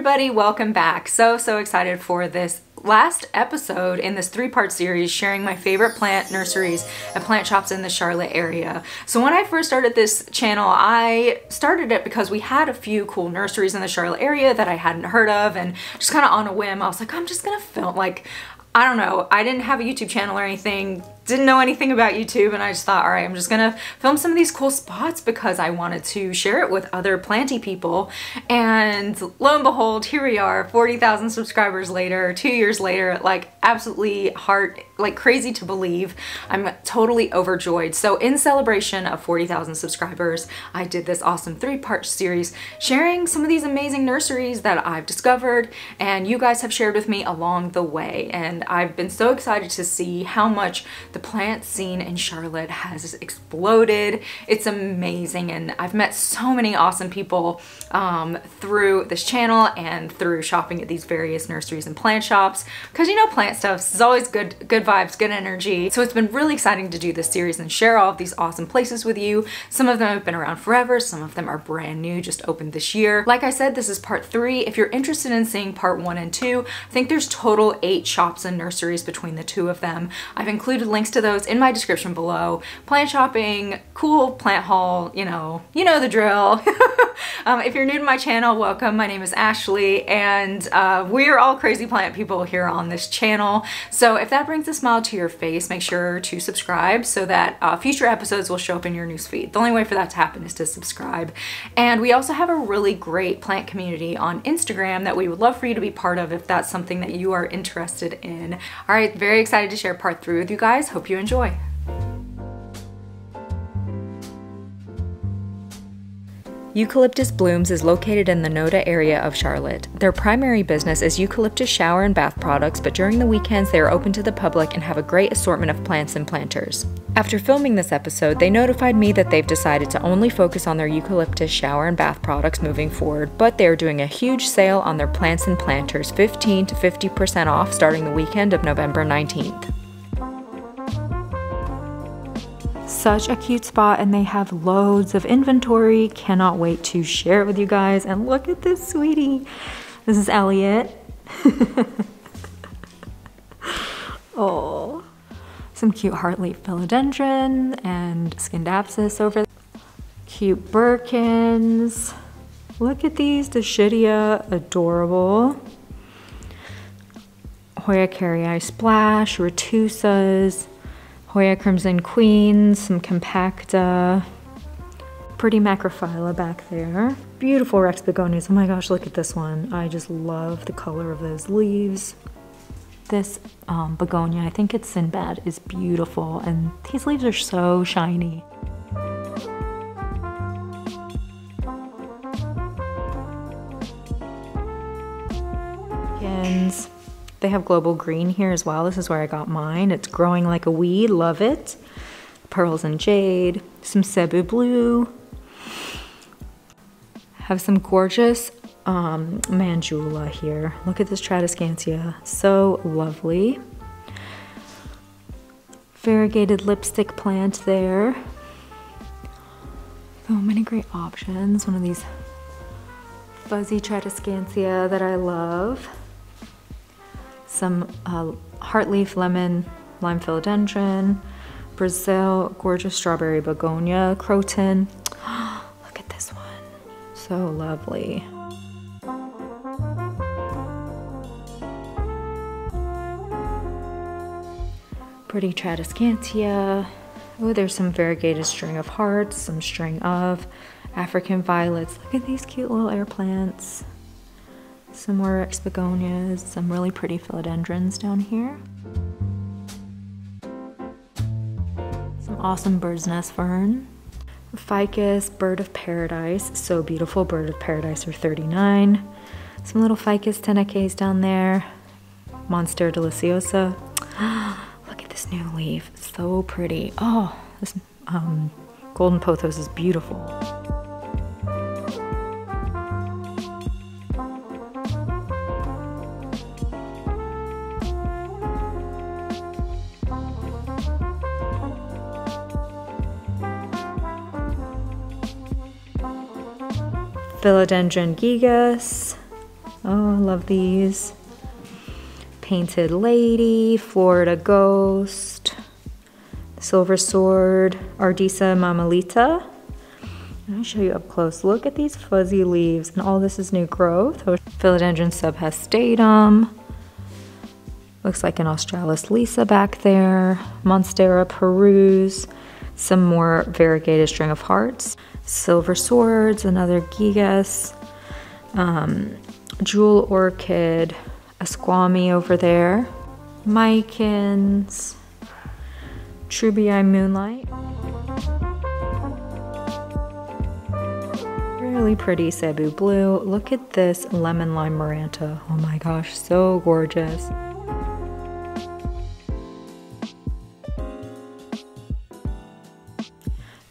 everybody, welcome back. So excited for this last episode in this 3-part series sharing my favorite plant nurseries and plant shops in the Charlotte area. So when I first started this channel, I started it because we had a few cool nurseries in the Charlotte area that I hadn't heard of, and just kind of on a whim I was like, I'm just gonna film, like, I don't know, I didn't have a YouTube channel or anything, didn't know anything about YouTube, and I just thought, all right, I'm just gonna film some of these cool spots because I wanted to share it with other planty people. And lo and behold, here we are, 40,000 subscribers later, 2 years later, like absolutely crazy to believe. I'm totally overjoyed. So in celebration of 40,000 subscribers, I did this awesome 3-part series sharing some of these amazing nurseries that I've discovered and you guys have shared with me along the way. And I've been so excited to see how much the plant scene in Charlotte has exploded. It's amazing, and I've met so many awesome people through this channel and through shopping at these various nurseries and plant shops, because you know, plant stuff is always good vibes, good energy. So it's been really exciting to do this series and share all of these awesome places with you. Some of them have been around forever, some of them are brand new, just opened this year. Like I said, this is part 3. If you're interested in seeing part 1 and 2, I think there's total 8 shops and nurseries between the 2 of them. I've included links to those in my description below. Plant shopping, cool plant haul, you know the drill. If you're new to my channel, welcome. My name is Ashley, and we're all crazy plant people here on this channel. So if that brings a smile to your face, make sure to subscribe so that future episodes will show up in your newsfeed. The only way for that to happen is to subscribe. And we also have a really great plant community on Instagram that we would love for you to be part of if that's something that you are interested in. All right, very excited to share part 3 with you guys. Hope you enjoy. Eucalyptus Blooms is located in the Noda area of Charlotte. Their primary business is eucalyptus shower and bath products, but during the weekends they are open to the public and have a great assortment of plants and planters. After filming this episode, they notified me that they've decided to only focus on their eucalyptus shower and bath products moving forward, but they are doing a huge sale on their plants and planters, 15 to 50% off starting the weekend of November 19th. Such a cute spot, and they have loads of inventory. Cannot wait to share it with you guys. And look at this sweetie. This is Elliot. Oh, some cute heartleaf philodendron and scindapsus over there. Cute Birkins. Look at these, Dashidia, adorable. Hoya Carrii Splash, Retusas, Hoya Crimson Queens, some Compacta, pretty Macrophylla back there. Beautiful Rex Begonias. Oh my gosh, look at this one. I just love the color of those leaves. This begonia, I think it's Sinbad, is beautiful, and these leaves are so shiny. They have global green here as well. This is where I got mine. It's growing like a weed, love it. Pearls and jade, some Cebu blue. Have some gorgeous Mandula here. Look at this Tradescantia, so lovely. Variegated lipstick plant there. So many great options. One of these fuzzy Tradescantia that I love. Some heartleaf lemon lime philodendron, Brazil gorgeous strawberry begonia, croton. Look at this one, so lovely. Pretty Tradescantia. Oh, there's some variegated string of hearts, some string of African violets. Look at these cute little air plants. Some more Rex Begonias, some really pretty philodendrons down here. Some awesome bird's nest fern. Ficus, bird of paradise, so beautiful. Bird of paradise for $39. Some little Ficus tenaces down there. Monstera deliciosa. Look at this new leaf, it's so pretty. Oh, this golden pothos is beautiful. Philodendron gigas, Oh, I love these. Painted Lady, Florida Ghost, Silver Sword, Ardisa Mamalita. I'll show you up close. Look at these fuzzy leaves, and all this is new growth. Philodendron subhestatum. Looks like an Australis Lisa back there. Monstera peruse. Some more variegated string of hearts. Silver Swords, another Gigas. Jewel Orchid, Asquami over there. Mycans. Trubii Moonlight. Really pretty Cebu Blue. Look at this Lemon Lime Maranta. Oh my gosh, so gorgeous.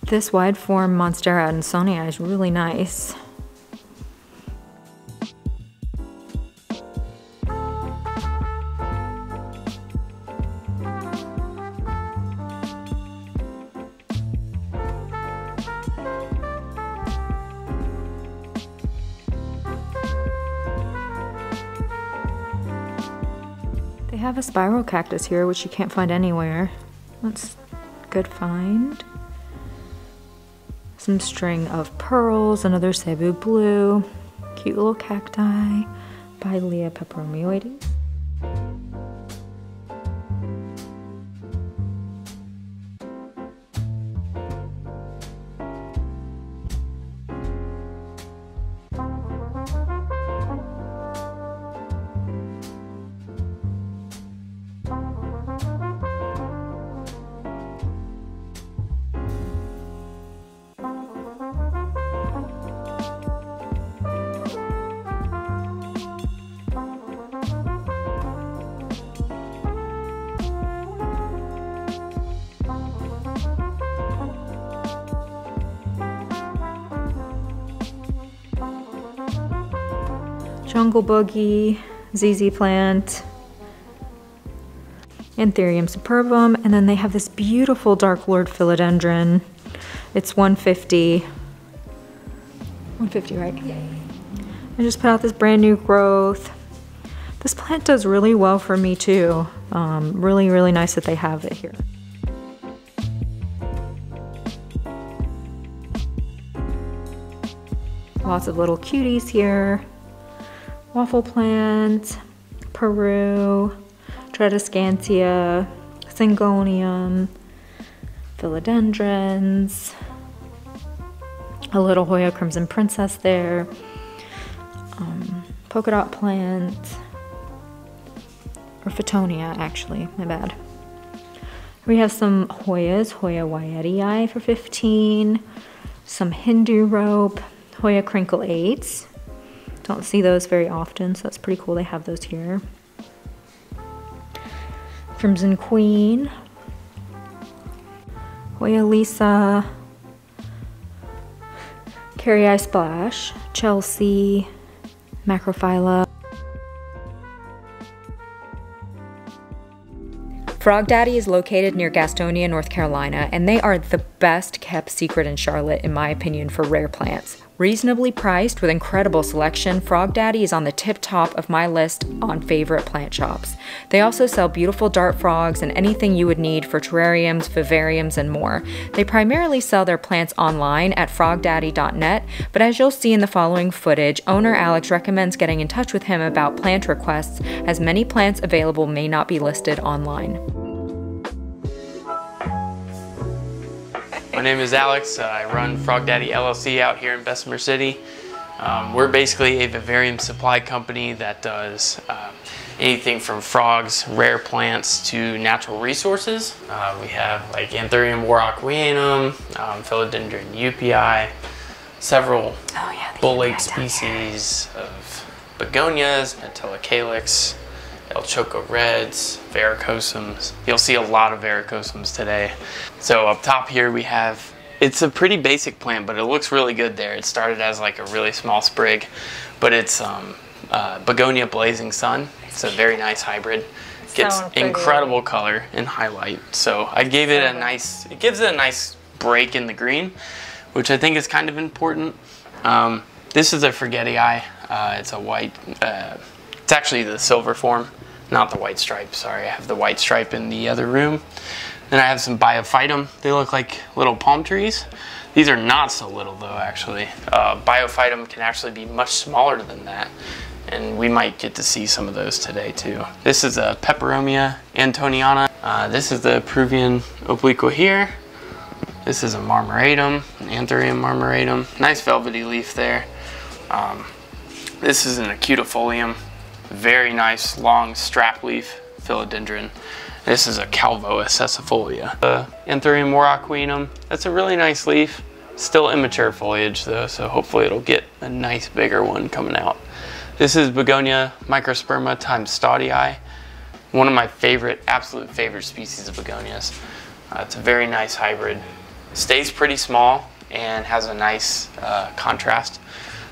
This wide form Monstera Ansonia is really nice. They have a spiral cactus here, which you can't find anywhere. That's a good find. Some string of pearls, another Cebu Blue, cute little cacti, Pilea peperomioides. Jungle Boogie, ZZ Plant, Anthurium superbum, and then they have this beautiful Dark Lord Philodendron. It's 150. 150, right? Yeah. I just put out this brand new growth. This plant does really well for me too. Really, really nice that they have it here. Lots of little cuties here. Waffle plant, Peru, Tradescantia, Syngonium, Philodendrons, a little Hoya Crimson Princess there, polka dot plant, or Photonia actually, my bad. We have some Hoyas, Hoya Wyetii for 15, some Hindu rope, Hoya Crinkle 8s. Don't see those very often, so that's pretty cool they have those here. Crimson Queen, Hoya Lisa, Carrie Eye Splash, Chelsea, Macrophylla. Frog Daddy is located near Gastonia, North Carolina, and they are the best kept secret in Charlotte, in my opinion, for rare plants. Reasonably priced with incredible selection, Frog Daddy is on the tip top of my list on favorite plant shops. They also sell beautiful dart frogs and anything you would need for terrariums, vivariums, and more. They primarily sell their plants online at frogdaddy.net, but as you'll see in the following footage, owner Alex recommends getting in touch with him about plant requests, as many plants available may not be listed online. My name is Alex. I run Frog Daddy LLC out here in Bessemer City. We're basically a vivarium supply company that does anything from frogs, rare plants, to natural resources. We have like Anthurium warocqueanum, Philodendron UPI, several bullate species of begonias, Metellocalix, El Choco Reds, Varicosums. You'll see a lot of Varicosums today. So up top here we have, it's a pretty basic plant, but it looks really good there. It started as like a really small sprig, but it's Begonia Blazing Sun. It's a very nice hybrid. Gets incredible color and highlight. So I gave it a nice, it gives it a nice break in the green, which I think is kind of important. This is a Forgetii. It's a white, it's actually the silver form, not the white stripe. Sorry, I have the white stripe in the other room. Then I have some Biophytum. They look like little palm trees. These are not so little though, actually. Biophytum can actually be much smaller than that. And we might get to see some of those today too. This is a Peperomia Antoniana. This is the Peruvian obliqua here. This is a Marmoratum, an Anthurium marmoratum. Nice velvety leaf there. This is an Acutifolium. Very nice long strap leaf Philodendron. This is a Calvoa sessifolia. Anthurium moraquinum. That's a really nice leaf. Still immature foliage though, so hopefully it'll get a nice bigger one coming out. This is Begonia microsperma times staudii. One of my favorite, absolute favorite species of begonias. It's a very nice hybrid. Stays pretty small and has a nice contrast.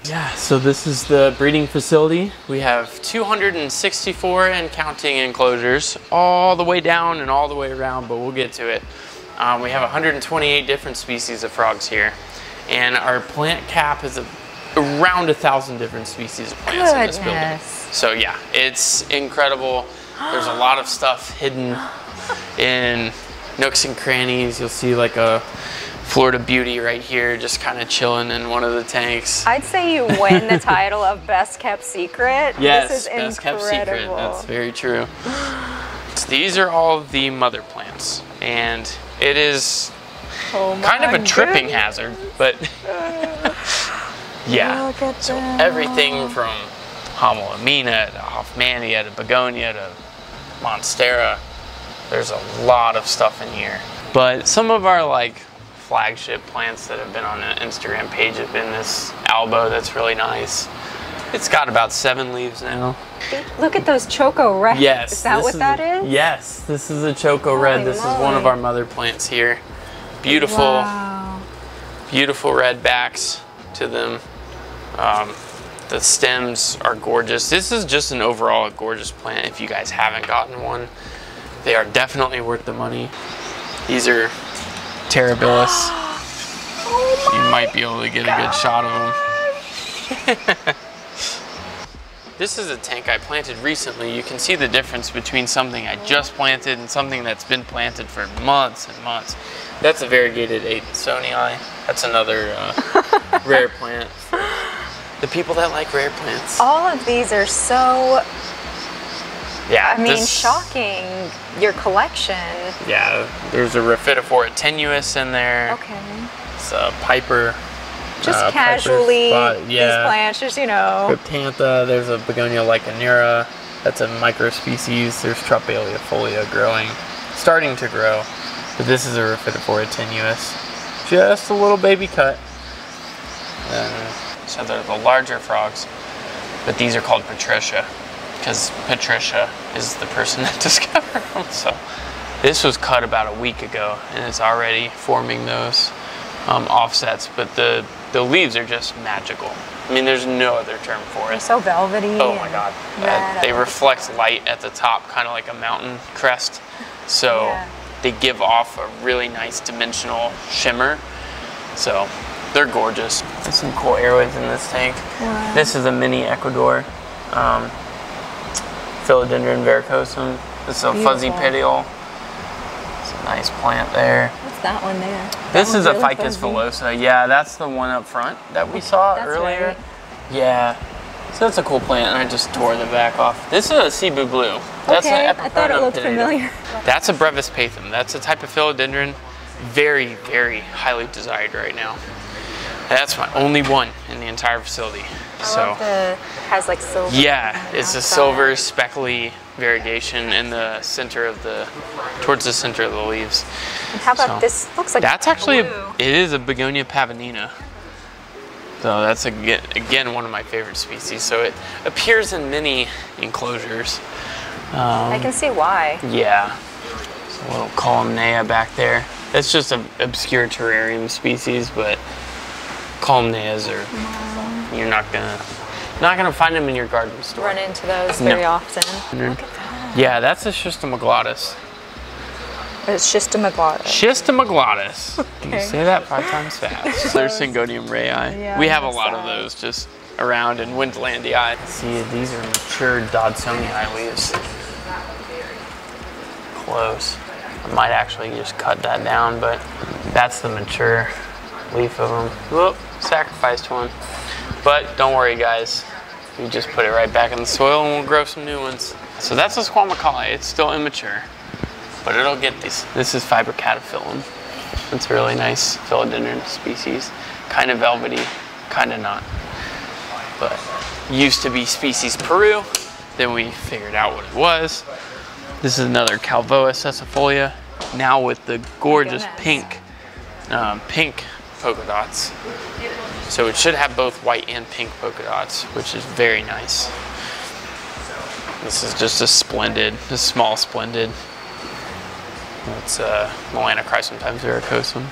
Yeah, so this is the breeding facility. We have 264 and counting enclosures, all the way down and all the way around, but we'll get to it. We have 128 different species of frogs here, and our plant cap is around 1,000 different species of plants in this building. So yeah, it's incredible. There's a lot of stuff hidden in nooks and crannies. You'll see like a Florida Beauty right here, just kind of chilling in one of the tanks. I'd say you win the title of Best Kept Secret. Yes, this is Best incredible. Kept Secret. That's very true. So these are all the mother plants, and it is kind of a tripping hazard, but yeah. So everything from Homilamina to Hoffmannia to Begonia to Monstera. There's a lot of stuff in here. But some of our like flagship plants that have been on the Instagram page have been this Albo that's really nice. It's got about 7 leaves now. Look at those Choco Reds. Yes. Is that what that is? Yes, this is a Choco Red. This is one of our mother plants here. Beautiful, wow. Beautiful red backs to them. The stems are gorgeous. This is just an overall gorgeous plant. If you guys haven't gotten one, they are definitely worth the money. These are Terribilis. Oh you might be able to get a good shot of them. This is a tank I planted recently. You can see the difference between something I just planted and something that's been planted for months and months. That's a variegated Adansonii. That's another rare plant for the people that like rare plants. All of these are so, yeah, I mean, shocking, your collection. Yeah, there's a Raphidophora tenuis in there. Okay. It's a Piper. Just casually, these plants, just, you know. Cryptantha, there's a Begonia lycanera. That's a microspecies. There's Tropalia folia growing, starting to grow. But this is a Raphidophora tenuis. Just a little baby cut. So they're the larger frogs. But these are called Patricia, because Patricia is the person that discovered them. So this was cut about a week ago, and it's already forming those offsets. But the leaves are just magical. I mean, there's no other term for it. They're so velvety. Oh my God. They reflect light at the top, kind of like a mountain crest. So they give off a really nice dimensional shimmer. So they're gorgeous. There's some cool airways in this tank. Wow. This is a mini Ecuador. Philodendron varicosum. This is a fuzzy petiole. It's a nice plant there. What's that one there? This is a Ficus villosa. Yeah, that's the one up front that we saw earlier. Right. Yeah. So that's a cool plant, and I just tore the back off. This is a Cebu blue. That's okay, an I thought it looked familiar. That's a Brevis pathum. That's a type of philodendron. Very, very highly desired right now. That's my only one in the entire facility. So has like silver. Yeah, it's a silver speckly variegation in the center of towards the center of the leaves. And how about this? Looks like that's actually it is a Begonia Pavonina. So that's again one of my favorite species. So it appears in many enclosures. I can see why. Yeah, there's a little Columnea back there. It's just an obscure terrarium species, but Columneas are you're not gonna find them in your garden store. Run into those very often. Look at that. Yeah, that's a Schistoma glottis. It's Schistoglotis. Schistoglotis. Can you say that 5 times fast? There's Syngonium rayi. Yeah, we have a lot of those just around in Windlandia. See, these are mature Dodsonii leaves. Close. I might actually just cut that down, but that's the mature leaf of them. Whoop, sacrificed one. But don't worry, guys. We just put it right back in the soil and we'll grow some new ones. So that's a Squamacale. It's still immature, but it'll get these. This is Cataphilum. It's a really nice Philodendron species. Kind of velvety, kind of not. But used to be species Peru. Then we figured out what it was. This is another Calvoa sessifolia. Now with the gorgeous pink polka dots. So it should have both white and pink polka dots, which is very nice. This is just a small splendid. It's Melanochrysum times verrucosum.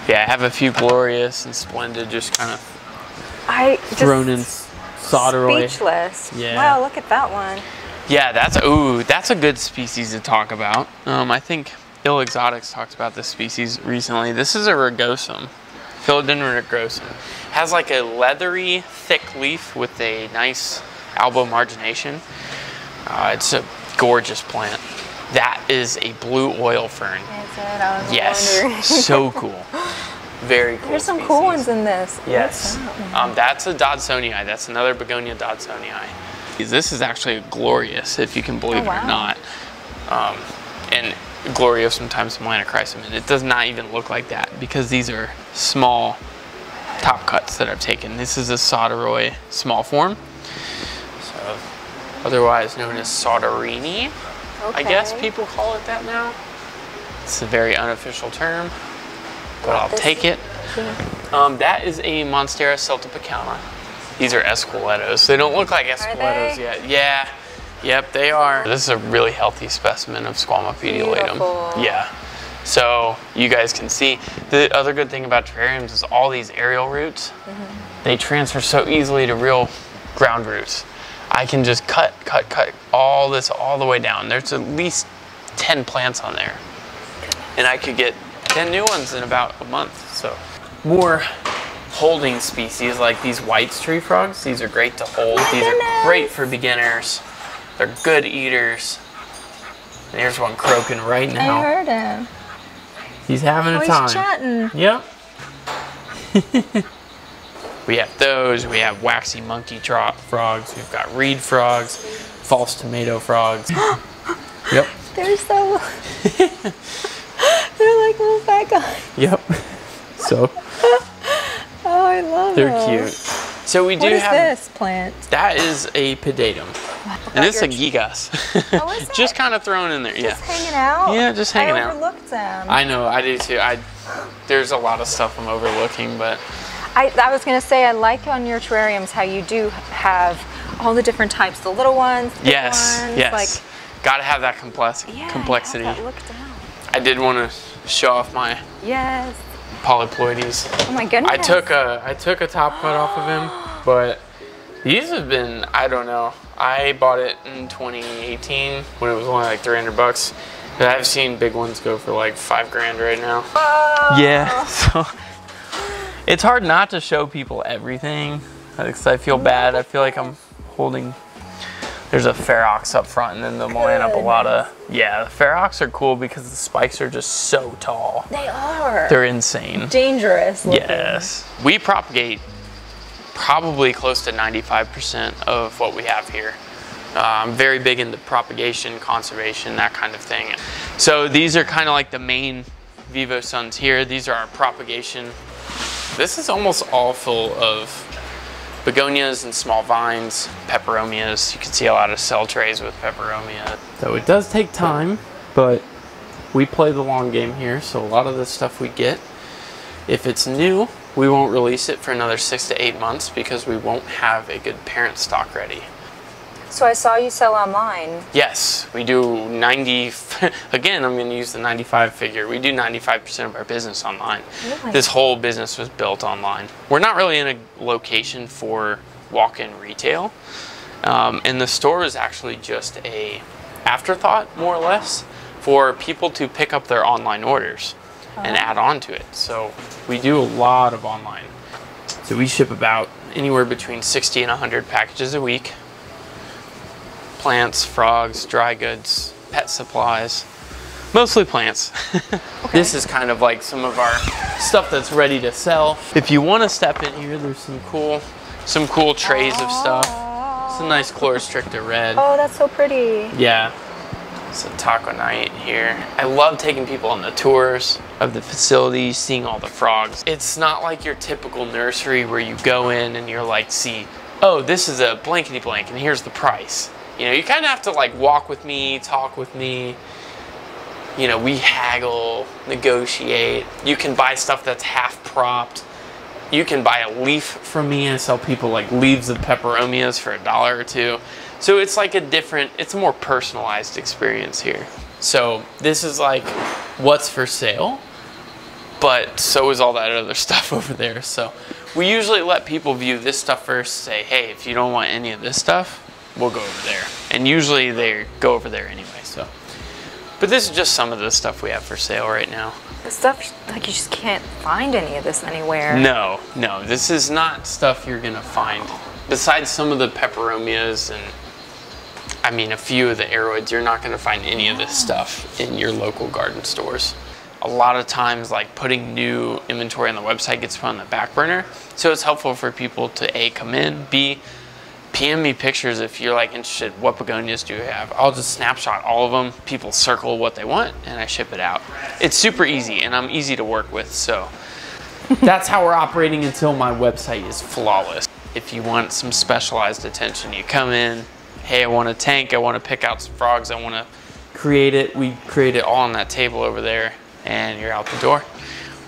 Yeah, I have a few glorious and splendid just kind of thrown in Soderoy. Speechless. Yeah. Wow, look at that one. Yeah, that's a good species to talk about. I think Ill Exotics talked about this species recently. This is a rugosum, Philodendron rugosum. Has like a leathery, thick leaf with a nice albo margination. It's a gorgeous plant. That is a blue oil fern. Is it? I was wondering. So cool. Very cool. There's some cool ones in this. Yes. That's a Dodsonii. That's another Begonia Dodsonii. This is actually glorious, if you can believe it or not. And glorious sometimes Melanochrysum, and it does not even look like that because these are small top cuts that I've taken. This is a Soderoy small form, so otherwise known as Soderini. I guess people call it that now. It's a very unofficial term, but I'll take it. That is a Monstera celtopecana. These are Esqueletos. They don't look like Esqueletos yet. Yeah. Yep, they are. This is a really healthy specimen of Squama pediolatum. Yeah. So you guys can see. The other good thing about terrariums is all these aerial roots, they transfer so easily to real ground roots. I can just cut all this all the way down. There's at least 10 plants on there. And I could get 10 new ones in about a month. So more holding species like these White's tree frogs. These are great to hold. These are great for beginners. They're good eaters. And here's one croaking right now. I heard him. He's having a time. He's chatting. Yep. We have those. We have waxy monkey frogs. We've got reed frogs, false tomato frogs. Yep. They're so. They're like little fat guys. Yep. So. Oh, I love them. They're cute. So we do have. What is this plant? That is a pedatum. And it's a gigas. Oh, is it? Just kind of thrown in there. Just hanging out? Yeah, just hanging out. I overlooked them. I know, I do too. There's a lot of stuff I'm overlooking, but. I was going to say, I like on your terrariums how you do have all the different types. The little ones, the big ones. Yes. Like, gotta have that complexity. Have that look down. I did want to show off my Polyploides. Oh my goodness. I took a top cut off of him, but these have been, I don't know. I bought it in 2018 when it was only like 300 bucks. But I've seen big ones go for like $5 grand right now. Oh. Yeah, so it's hard not to show people everything because I feel bad. I feel like I'm holding. There's a Ferox up front and then the Melanophyllata. Yeah, the Ferox are cool because the spikes are just so tall. They are. They're insane. Dangerous looking. Yes. We propagate probably close to 95% of what we have here. I'm very big into propagation, conservation, that kind of thing. So these are kind of like the main Vivo Suns here. These are our propagation. This is almost all full of begonias and small vines, peperomias. You can see a lot of cell trays with peperomia. So it does take time, but we play the long game here. So a lot of the stuff we get, if it's new, we won't release it for another 6 to 8 months because we won't have a good parent stock ready. So I saw you sell online. Yes, we do 90, again, I'm going to use the 95 figure. We do 95% of our business online. Really? This whole business was built online. We're not really in a location for walk-in retail. And the store is actually just a afterthought, more or less. for people to pick up their online orders and add on to it. So we do a lot of online. So we ship about anywhere between 60 and 100 packages a week. Plants, frogs, dry goods, pet supplies, mostly plants. Okay. This is kind of like some of our stuff that's ready to sell. If you want to step in here, there's some cool trays of stuff. It's a nice Chlorostricta red. Oh, that's so pretty. Yeah. It's a taco night here. I love taking people on the tours of the facility, seeing all the frogs. It's not like your typical nursery where you go in and you're like, see, oh, this is a blankety blank and here's the price. You know, you kind of have to like walk with me, talk with me. You know, we haggle, negotiate. You can buy stuff that's half propped. You can buy a leaf from me. I sell people like leaves of peperomias for $1 or $2. So it's like it's a more personalized experience here. So this is like what's for sale, but so is all that other stuff over there. So we usually let people view this stuff first, say, hey, if you don't want any of this stuff, we'll go over there. And usually they go over there anyway, so. But this is just some of the stuff we have for sale right now. The stuff, like, you just can't find any of this anywhere. No, this is not stuff you're gonna find. Besides some of the peperomias and, I mean, a few of the aroids, you're not gonna find any of this stuff in your local garden stores. A lot of times, like, putting new inventory on the website gets put on the back burner. So it's helpful for people to A, come in, B, PM me pictures if you're like interested. What begonias do you have? I'll just snapshot all of them. People circle what they want and I ship it out. It's super easy and I'm easy to work with. So that's how we're operating until my website is flawless. If you want some specialized attention, you come in, hey, I want a tank, I want to pick out some frogs, I want to create it. We create it all on that table over there and you're out the door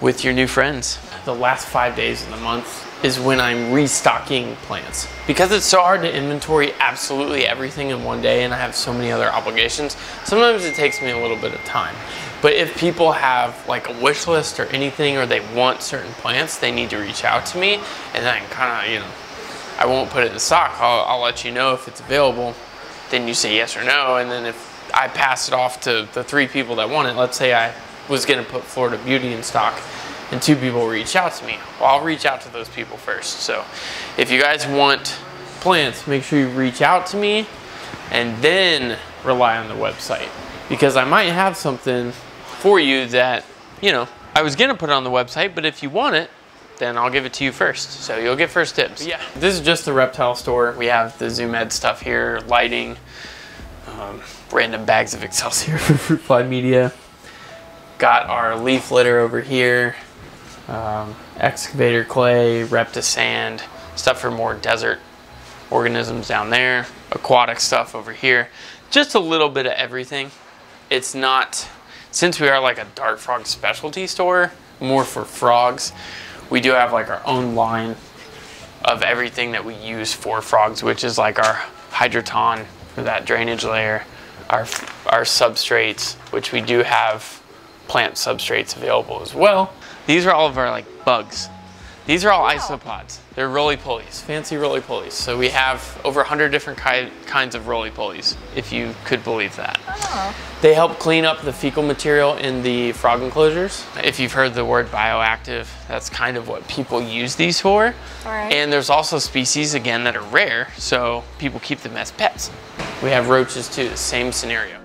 with your new friends. The last 5 days of the month is when I'm restocking plants. Because it's so hard to inventory absolutely everything in one day and I have so many other obligations, sometimes it takes me a little bit of time. But if people have like a wish list or anything, or they want certain plants, they need to reach out to me and then I can kind of, you know, I won't put it in stock. I'll let you know if it's available. Then you say yes or no, and then if I pass it off to the 3 people that want it, let's say I was gonna put Florida Beauty in stock, and 2 people reach out to me, well, I'll reach out to those people first. So if you guys want plants, make sure you reach out to me and then rely on the website, because I might have something for you that, you know, I was gonna put it on the website, but if you want it, then I'll give it to you first. So you'll get first dibs. But yeah, this is just the reptile store. We have the Zoom Ed stuff here, lighting, random bags of Excelsior for fruit fly media. Got our leaf litter over here. Excavator clay, Repta sand, stuff for more desert organisms down there, aquatic stuff over here, just a little bit of everything. It's not, since we are like a dart frog specialty store, more for frogs, we do have like our own line of everything that we use for frogs, which is like our hydroton for that drainage layer, our substrates, which we do have plant substrates available as well. These are all of our like bugs. These are all isopods. They're roly-polies, fancy roly-polies. So we have over 100 different kinds of roly-polies, if you could believe that. Oh. They help clean up the fecal material in the frog enclosures. If you've heard the word bioactive, that's kind of what people use these for. All right. And there's also species, again, that are rare, so people keep them as pets. We have roaches too, the same scenario.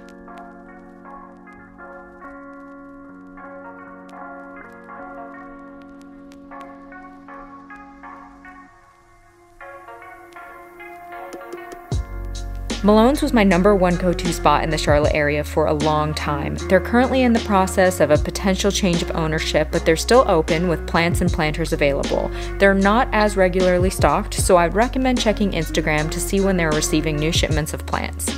Malone's was my #1 go-to spot in the Charlotte area for a long time. They're currently in the process of a potential change of ownership, but they're still open with plants and planters available. They're not as regularly stocked, so I'd recommend checking Instagram to see when they're receiving new shipments of plants.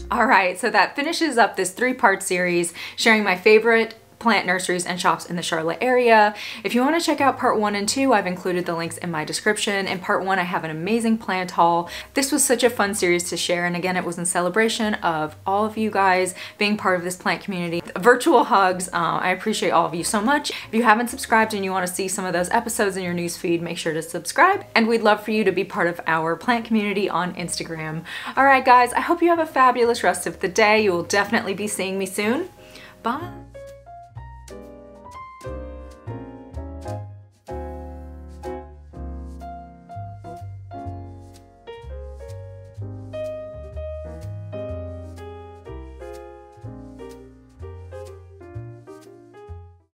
All right, so that finishes up this 3-part series sharing my favorite plant nurseries and shops in the Charlotte area. If you want to check out part 1 and 2, I've included the links in my description. In part 1, I have an amazing plant haul. This was such a fun series to share, and again, it was in celebration of all of you guys being part of this plant community. Virtual hugs. I appreciate all of you so much. If you haven't subscribed and you want to see some of those episodes in your newsfeed, make sure to subscribe, and we'd love for you to be part of our plant community on Instagram. All right, guys, I hope you have a fabulous rest of the day. You will definitely be seeing me soon. Bye.